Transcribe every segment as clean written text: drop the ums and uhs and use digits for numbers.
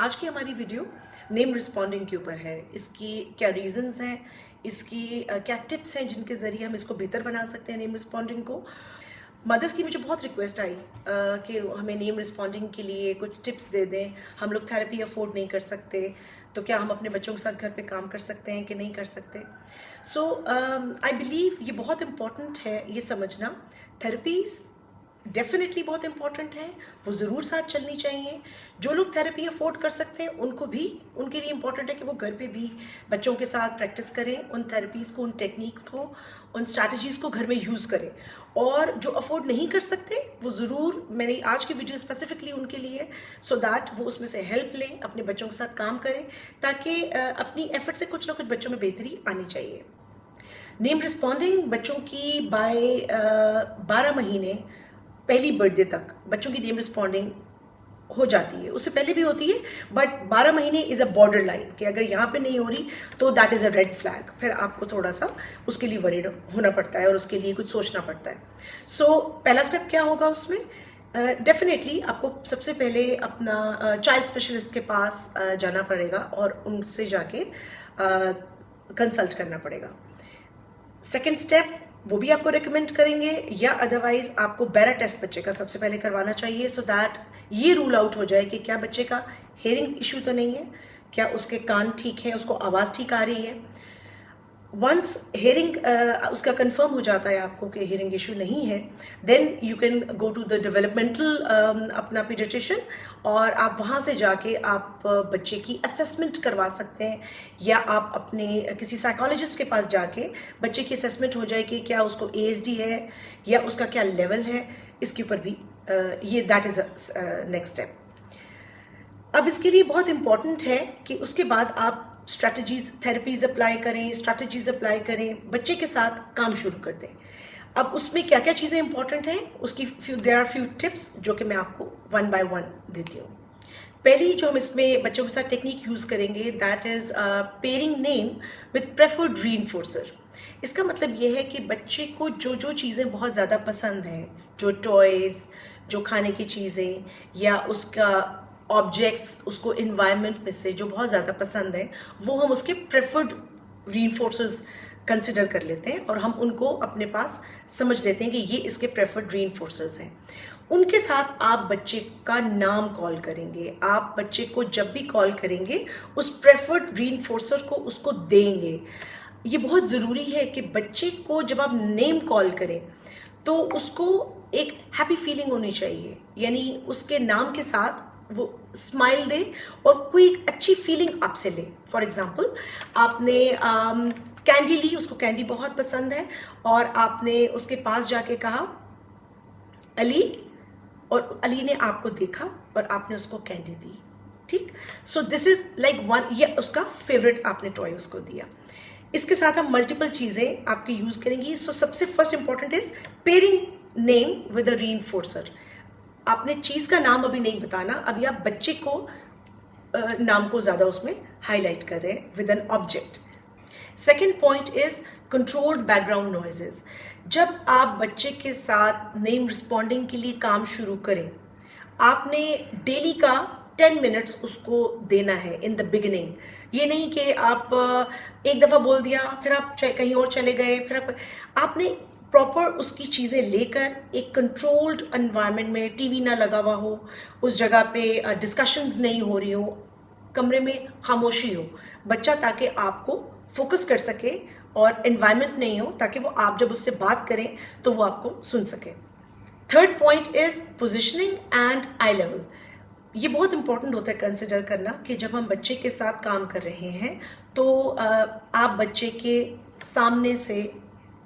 आज की हमारी वीडियो नेम रिस्पॉन्डिंग के ऊपर है। इसकी क्या रीजंस हैं, इसकी क्या टिप्स हैं जिनके ज़रिए हम इसको बेहतर बना सकते हैं नेम रिस्पॉन्डिंग को। मदर्स की मुझे बहुत रिक्वेस्ट आई कि हमें नेम रिस्पॉन्डिंग के लिए कुछ टिप्स दे दें। हम लोग थेरेपी अफोर्ड नहीं कर सकते, तो क्या हम अपने बच्चों के साथ घर पे काम कर सकते हैं कि नहीं कर सकते। सो आई बिलीव ये बहुत इम्पॉर्टेंट है ये समझना। थेरेपीज़ डेफिनेटली बहुत इंपॉर्टेंट है, वो ज़रूर साथ चलनी चाहिए। जो लोग थेरेपी अफोर्ड कर सकते हैं उनको भी, उनके लिए इंपॉर्टेंट है कि वो घर पे भी बच्चों के साथ प्रैक्टिस करें, उन थेरेपीज़ को, उन टेक्निक्स को, उन स्ट्रैटेजीज़ को घर में यूज़ करें। और जो अफोर्ड नहीं कर सकते वो ज़रूर, मेरी आज की वीडियो स्पेसिफिकली उनके लिए है, सो दैट वो उसमें से हेल्प लें, अपने बच्चों के साथ काम करें, ताकि अपनी एफर्ट से कुछ ना कुछ बच्चों में बेहतरी आनी चाहिए। नेम रिस्पॉन्डिंग बच्चों की बाय 12 महीने पहली बर्थडे तक बच्चों की नेम रिस्पॉन्डिंग हो जाती है। उससे पहले भी होती है, बट 12 महीने इज़ अ बॉर्डर लाइन कि अगर यहाँ पे नहीं हो रही तो that is a red flag. फिर आपको थोड़ा सा उसके लिए वरीड होना पड़ता है और उसके लिए कुछ सोचना पड़ता है। सो पहला स्टेप क्या होगा उसमें? डेफिनेटली आपको सबसे पहले अपना चाइल्ड स्पेशलिस्ट के पास जाना पड़ेगा और उनसे जाके कंसल्ट करना पड़ेगा। सेकेंड स्टेप वो भी आपको रिकमेंड करेंगे, या अदरवाइज आपको बैरा टेस्ट बच्चे का सबसे पहले करवाना चाहिए, सो दैट ये रूल आउट हो जाए कि क्या बच्चे का हेयरिंग इशू तो नहीं है, क्या उसके कान ठीक है, उसको आवाज़ ठीक आ रही है। वंस हेयरिंग उसका कंफर्म हो जाता है आपको कि हेयरिंग इशू नहीं है, then you can go to the developmental अपना पीडियाट्रिशियन, और आप वहाँ से जाके आप बच्चे की असेसमेंट करवा सकते हैं, या आप अपने किसी साइकोलॉजिस्ट के पास जाके बच्चे की असेसमेंट हो जाए कि क्या उसको ASD है या उसका क्या लेवल है। इसके ऊपर भी ये दैट इज़ नेक्स्ट स्टेप। अब इसके लिए बहुत इंपॉर्टेंट है कि उसके बाद आप स्ट्रैटेजीज, थेरेपीज अप्लाई करें, स्ट्रैटेजीज अप्लाई करें, बच्चे के साथ काम शुरू कर दें। अब उसमें क्या क्या चीज़ें इंपॉर्टेंट हैं उसकी देयर आर फ्यू टिप्स जो कि मैं आपको वन बाय वन देती हूँ। पहली जो हम इसमें बच्चों के साथ टेक्निक यूज़ करेंगे that is pairing name with preferred reinforcer. इसका मतलब ये है कि बच्चे को जो जो चीज़ें बहुत ज़्यादा पसंद हैं, जो टॉयज़, जो खाने की चीज़ें, या उसका ऑब्जेक्ट्स, उसको इन्वायरमेंट में से जो बहुत ज़्यादा पसंद है, वो हम उसके प्रेफर्ड रीइंफोर्सर्स कंसिडर कर लेते हैं और हम उनको अपने पास समझ लेते हैं कि ये इसके प्रेफर्ड रीइंफोर्सर्स हैं। उनके साथ आप बच्चे का नाम कॉल करेंगे। आप बच्चे को जब भी कॉल करेंगे उस प्रेफर्ड रीइंफोर्सर को उसको देंगे। ये बहुत ज़रूरी है कि बच्चे को जब आप नेम कॉल करें तो उसको एक हैप्पी फीलिंग होनी चाहिए, यानी उसके नाम के साथ वो स्माइल दे और कोई अच्छी फीलिंग आपसे ले। फॉर एग्जाम्पल, आपने कैंडी ली, उसको कैंडी बहुत पसंद है, और आपने उसके पास जाके कहा अली, और अली ने आपको देखा और आपने उसको कैंडी दी। ठीक, so this is like one, ये उसका फेवरेट आपने टॉय उसको दिया। इसके साथ हम मल्टीपल चीज़ें आपकी यूज़ करेंगी। सो सबसे first important is pairing name with a reinforcer. आपने चीज़ का नाम अभी नहीं बताना, अभी आप बच्चे को नाम को ज़्यादा उसमें हाईलाइट कर रहे हैं with an object. Second point is controlled background noises. जब आप बच्चे के साथ नेम रिस्पॉन्डिंग के लिए काम शुरू करें, आपने डेली का 10 मिनट्स उसको देना है इन द बिगिनिंग। ये नहीं कि आप एक दफ़ा बोल दिया फिर आप कहीं और चले गए, फिर आपने प्रॉपर उसकी चीज़ें लेकर एक कंट्रोल्ड एनवायरनमेंट में, टीवी ना लगा हुआ हो, उस जगह पे डिस्कशंस नहीं हो रही हो, कमरे में खामोशी हो, बच्चा ताकि आपको फोकस कर सके, और एनवायरनमेंट नहीं हो ताकि वो आप जब उससे बात करें तो वो आपको सुन सके। Third point is positioning and I level. ये बहुत इंपॉर्टेंट होता है कंसिडर करना कि जब हम बच्चे के साथ काम कर रहे हैं तो आप बच्चे के सामने से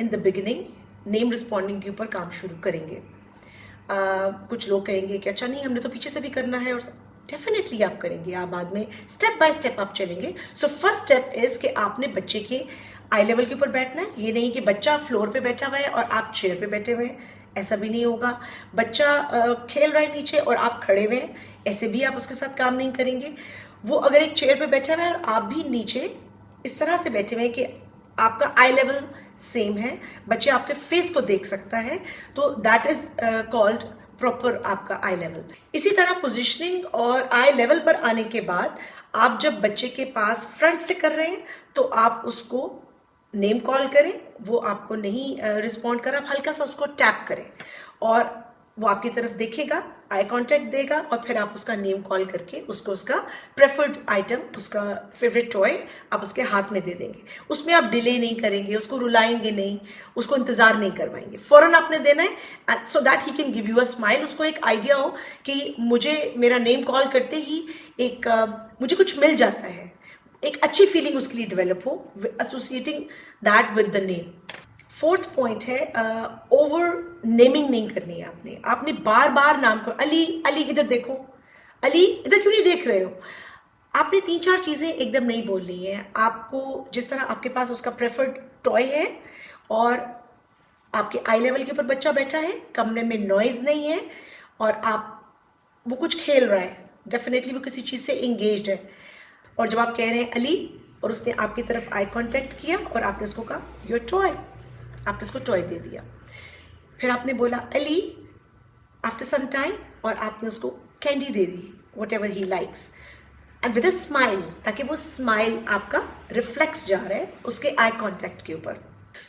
in the beginning name responding के ऊपर काम शुरू करेंगे। कुछ लोग कहेंगे कि अच्छा नहीं, हमने तो पीछे से भी करना है, और डेफिनेटली आप करेंगे, आप बाद में स्टेप बाय स्टेप आप चलेंगे। सो फर्स्ट स्टेप इज कि आपने बच्चे के आई लेवल के ऊपर बैठना है। ये नहीं कि बच्चा फ्लोर पे बैठा हुआ है और आप चेयर पे बैठे हुए हैं, ऐसा भी नहीं होगा। बच्चा खेल रहा है नीचे और आप खड़े हुए हैं, ऐसे भी आप उसके साथ काम नहीं करेंगे। वो अगर एक चेयर पे बैठा हुआ है और आप भी नीचे इस तरह से बैठे हुए हैं कि आपका आई लेवल सेम है, बच्चे आपके फेस को देख सकता है, तो दैट इज कॉल्ड प्रॉपर आपका आई लेवल। इसी तरह पोजिशनिंग और आई लेवल पर आने के बाद आप जब बच्चे के पास फ्रंट से कर रहे हैं तो आप उसको नेम कॉल करें, वो आपको नहीं रिस्पॉन्ड कर रहा, हल्का सा उसको टैप करें और वो आपकी तरफ देखेगा, आई कांटेक्ट देगा और फिर आप उसका नेम कॉल करके उसको उसका प्रेफर्ड आइटम, उसका फेवरेट टॉय आप उसके हाथ में दे देंगे। उसमें आप डिले नहीं करेंगे, उसको रुलाएंगे नहीं, उसको इंतजार नहीं करवाएंगे, फौरन आपने देना है so that he can give you a smile. उसको एक आइडिया हो कि मुझे मेरा नेम कॉल करते ही एक मुझे कुछ मिल जाता है, एक अच्छी फीलिंग उसके लिए डेवलप हो, associating that with the name. Fourth point है ओवर नेमिंग नहीं करनी है आपने बार बार नाम को अली अली इधर देखो, अली इधर क्यों नहीं देख रहे हो। आपने 3-4 चीजें एकदम नहीं बोलनी है। आपको जिस तरह आपके पास उसका प्रेफर्ड टॉय है और आपके आई लेवल के ऊपर बच्चा बैठा है, कमरे में नॉइज नहीं है और वो कुछ खेल रहा है, डेफिनेटली वो किसी चीज से एंगेज्ड है, और जब आप कह रहे हैं अली और उसने आपकी तरफ आई कांटेक्ट किया और आपने उसको कहा योर टॉय, आपने उसको टॉय दे दिया, फिर आपने बोला अली आफ्टर सम टाइम और आपने उसको candy they the, what ever he likes, and with a smile, ताकि वो स्माइल आपका रिफ्लेक्स जा रहा है उसके आई कांटेक्ट के ऊपर।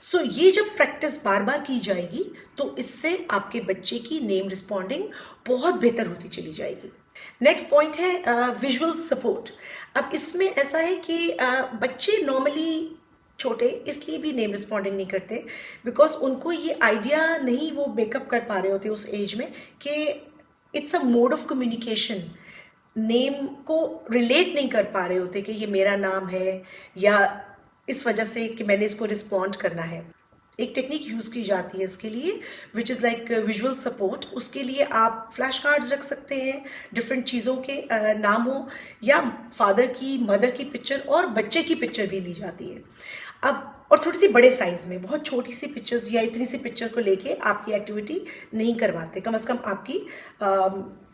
सो ये जब प्रैक्टिस बार बार की जाएगी तो इससे आपके बच्चे की नेम रिस्पॉन्डिंग बहुत बेहतर होती चली जाएगी। नेक्स्ट पॉइंट है विजुअल सपोर्ट। अब इसमें ऐसा है कि बच्चे नॉर्मली छोटे इसलिए भी नेम रिस्पॉन्डिंग नहीं करते बिकॉज उनको ये आइडिया नहीं वो मेकअप कर पा रहे होते उस एज में कि it's a mode of communication, name को रिलेट नहीं कर पा रहे होते कि ये मेरा नाम है या इस वजह से कि मैंने इसको रिस्पॉन्ड करना है। एक टेक्निक यूज़ की जाती है इसके लिए which is like visual support. उसके लिए आप फ्लैश कार्ड्स रख सकते हैं, डिफरेंट चीज़ों के नाम हो, या फादर की मदर की पिक्चर और बच्चे की पिक्चर भी ली जाती है। अब और थोड़ी सी बड़े साइज में, बहुत छोटी सी पिक्चर्स या इतनी सी पिक्चर को लेके आपकी एक्टिविटी नहीं करवाते। कम से कम आपकी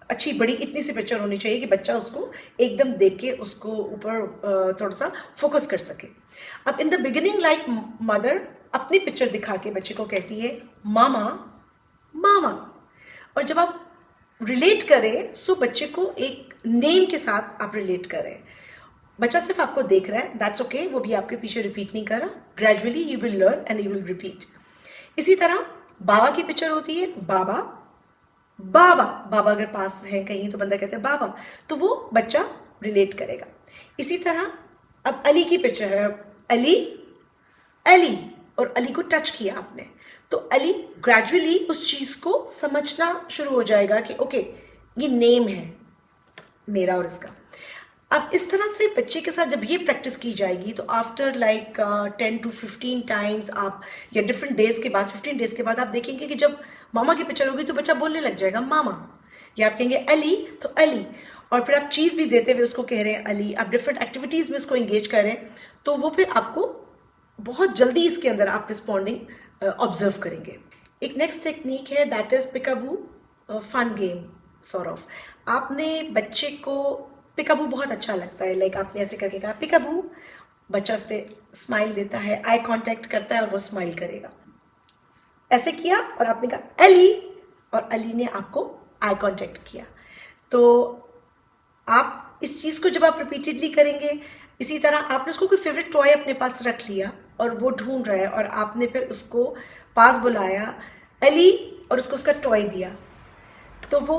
अच्छी बड़ी इतनी सी पिक्चर होनी चाहिए कि बच्चा उसको एकदम देख के उसको ऊपर थोड़ा सा फोकस कर सके। अब in the beginning like mother अपनी पिक्चर दिखा के बच्चे को कहती है मामा मामा, और जब आप रिलेट करें सो बच्चे को एक नेम के साथ आप रिलेट करें। बच्चा सिर्फ आपको देख रहा है, दैट्स ओके, वो भी आपके पीछे रिपीट नहीं कर रहा, gradually you will learn and you will repeat. इसी तरह बाबा की पिक्चर होती है, बाबा बाबा, बाबा अगर पास है कहीं तो बंदा कहते हैं बाबा, तो वो बच्चा रिलेट करेगा। इसी तरह अब अली की पिक्चर है, अली अली, और अली को टच किया आपने तो अली ग्रेजुअली उस चीज को समझना शुरू हो जाएगा कि ओके ये नेम है मेरा और इसका। अब इस तरह से बच्चे के साथ जब ये प्रैक्टिस की जाएगी तो आफ्टर लाइक 10 to 15 टाइम्स आप, या डिफरेंट डेज के बाद 15 डेज के बाद आप देखेंगे कि जब मामा की पिक्चर होगी तो बच्चा बोलने लग जाएगा मामा, या आप कहेंगे अली तो अली, और फिर आप चीज़ भी देते हुए उसको कह रहे हैं अली, आप डिफरेंट एक्टिविटीज़ में उसको एंगेज कर रहे हैं, तो वो फिर आपको बहुत जल्दी इसके अंदर आप रिस्पॉन्डिंग ऑब्जर्व करेंगे। एक नेक्स्ट टेक्निक है that is peekaboo fun game sort of. आपने बच्चे को, पिकाबू बहुत अच्छा लगता है, लाइक आपने ऐसे करके कहा पिकाबू, बच्चा उस पर स्माइल देता है, आई कांटेक्ट करता है और वो स्माइल करेगा। ऐसे किया और आपने कहा अली, और अली ने आपको आई कांटेक्ट किया। तो आप इस चीज़ को जब आप रिपीटेडली करेंगे, इसी तरह आपने उसको कोई फेवरेट टॉय अपने पास रख लिया और वो ढूंढ रहा है और आपने फिर उसको पास बुलाया अली और उसको उसका टॉय दिया, तो वो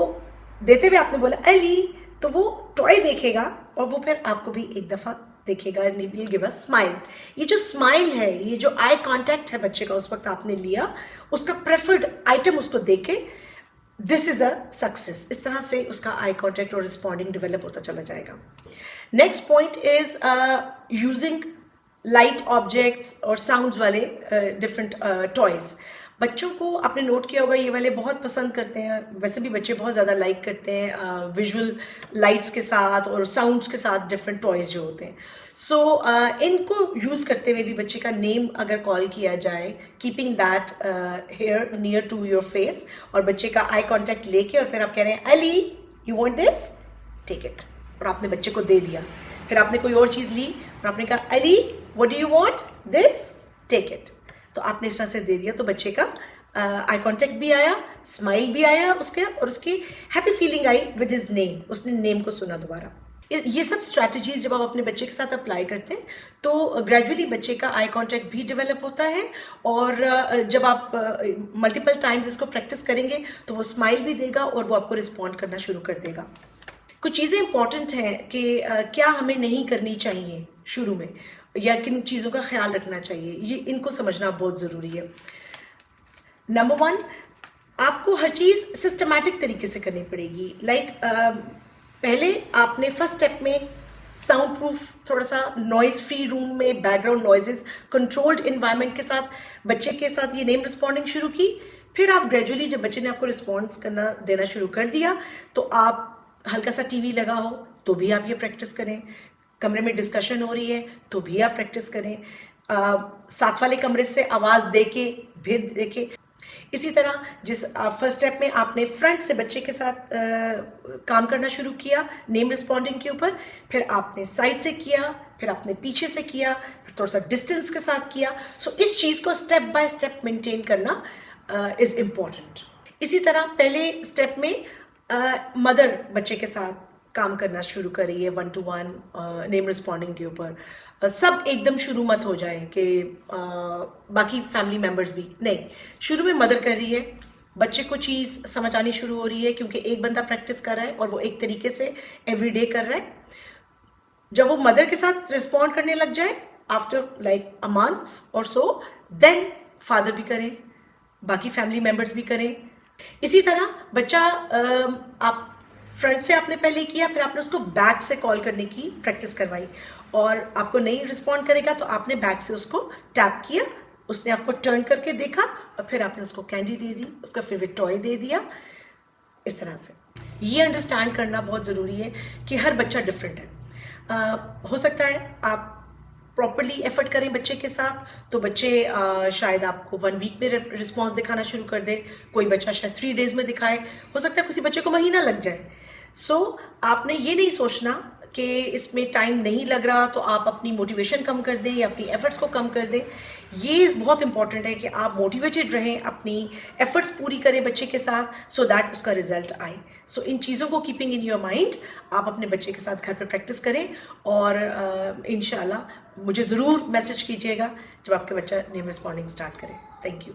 देते हुए आपने बोला अली, तो वो टॉय देखेगा और वो फिर आपको भी एक दफ़ा देखेगा, विल गिव अ स्माइल। ये जो स्माइल है, ये जो आई कांटेक्ट है बच्चे का उस वक्त आपने लिया, उसका प्रेफर्ड आइटम उसको देके, दिस इज अ सक्सेस। इस तरह से उसका आई कांटेक्ट और रिस्पॉन्डिंग डेवलप होता चला जाएगा। Next point is using light objects और साउंड्स वाले डिफरेंट टॉयज। बच्चों को आपने नोट किया होगा ये वाले बहुत पसंद करते हैं, वैसे भी बच्चे बहुत ज़्यादा लाइक करते हैं विजुअल लाइट्स के साथ और साउंड्स के साथ डिफरेंट टॉयज जो होते हैं। सो इनको यूज़ करते हुए भी बच्चे का नेम अगर कॉल किया जाए, keeping that hair near to your face, और बच्चे का आई कांटेक्ट लेके और फिर आप कह रहे हैं Ali you want this, take it, और आपने बच्चे को दे दिया। फिर आपने कोई और चीज़ ली और आपने कहा Ali what do you want this, take it, तो आपने इस तरह से दे दिया, तो बच्चे का आई कांटेक्ट भी आया, स्माइल भी आया उसके, और उसकी happy feeling I with his name, उसने नेम को सुना दोबारा। ये सब स्ट्रैटेजीज जब आप अपने बच्चे के साथ अप्लाई करते हैं तो ग्रेजुअली बच्चे का आई कांटेक्ट भी डेवलप होता है, और जब आप मल्टीपल टाइम्स इसको प्रैक्टिस करेंगे तो वो स्माइल भी देगा और वो आपको रिस्पॉन्ड करना शुरू कर देगा। कुछ चीज़ें इंपॉर्टेंट हैं कि क्या हमें नहीं करनी चाहिए शुरू में, या किन चीज़ों का ख्याल रखना चाहिए, ये इनको समझना बहुत ज़रूरी है। नंबर 1, आपको हर चीज़ सिस्टमैटिक तरीके से करनी पड़ेगी। पहले आपने फर्स्ट स्टेप में साउंड प्रूफ, थोड़ा सा नॉइज फ्री रूम में बैकग्राउंड नॉइजेस, कंट्रोल्ड इन्वायरमेंट के साथ बच्चे के साथ ये नेम रिस्पॉन्डिंग शुरू की। फिर आप ग्रेजुअली जब बच्चे ने आपको रिस्पॉन्स करना देना शुरू कर दिया तो आप हल्का सा टीवी लगा हो तो भी आप ये प्रैक्टिस करें, कमरे में डिस्कशन हो रही है तो भी आप प्रैक्टिस करें, साथ वाले कमरे से आवाज़ दे के फिर देखे। इसी तरह जिस फर्स्ट स्टेप में आपने फ्रंट से बच्चे के साथ काम करना शुरू किया नेम रिस्पॉन्डिंग के ऊपर, फिर आपने साइड से किया, फिर आपने पीछे से किया, फिर थोड़ा सा डिस्टेंस के साथ किया। सो इस चीज़ को स्टेप बाय स्टेप मेंटेन करना इज़ इम्पॉर्टेंट। इसी तरह पहले स्टेप में मदर बच्चे के साथ काम करना शुरू कर रही है 1-to-1 नेम रिस्पॉन्डिंग के ऊपर। सब एकदम शुरू मत हो जाए कि बाकी फैमिली मेम्बर्स भी नहीं, शुरू में मदर कर रही है, बच्चे को चीज़ समझ आनी शुरू हो रही है क्योंकि एक बंदा प्रैक्टिस कर रहा है और वो एक तरीके से एवरीडे कर रहा है। जब वो मदर के साथ रिस्पॉन्ड करने लग जाए आफ्टर लाइक अ मंथ और सो, देन फादर भी करें, बाकी फैमिली मेम्बर्स भी करें। इसी तरह बच्चा आप फ्रंट से आपने पहले किया, फिर आपने उसको बैक से कॉल करने की प्रैक्टिस करवाई, और आपको नहीं रिस्पॉन्ड करेगा तो आपने बैक से उसको टैप किया, उसने आपको टर्न करके देखा और फिर आपने उसको कैंडी दे दी, उसका फेवरेट टॉय दे दिया। इस तरह से ये अंडरस्टैंड करना बहुत ज़रूरी है कि हर बच्चा डिफरेंट है। हो सकता है आप प्रॉपरली एफर्ट करें बच्चे के साथ तो बच्चे शायद आपको 1 वीक में रिस्पॉन्स दिखाना शुरू कर दे, कोई बच्चा शायद 3 डेज में दिखाए, हो सकता है किसी बच्चे को महीना लग जाए। सो आपने ये नहीं सोचना कि इसमें टाइम नहीं लग रहा तो आप अपनी मोटिवेशन कम कर दें या अपनी एफर्ट्स को कम कर दें। ये बहुत इंपॉर्टेंट है कि आप मोटिवेटेड रहें, अपनी एफर्ट्स पूरी करें बच्चे के साथ, सो दैट उसका रिजल्ट आए। सो इन चीज़ों को कीपिंग इन योर माइंड आप अपने बच्चे के साथ घर पर प्रैक्टिस करें, और इंशाल्लाह मुझे ज़रूर मैसेज कीजिएगा जब आपके बच्चा नेम रिस्पॉन्डिंग स्टार्ट करे। Thank you.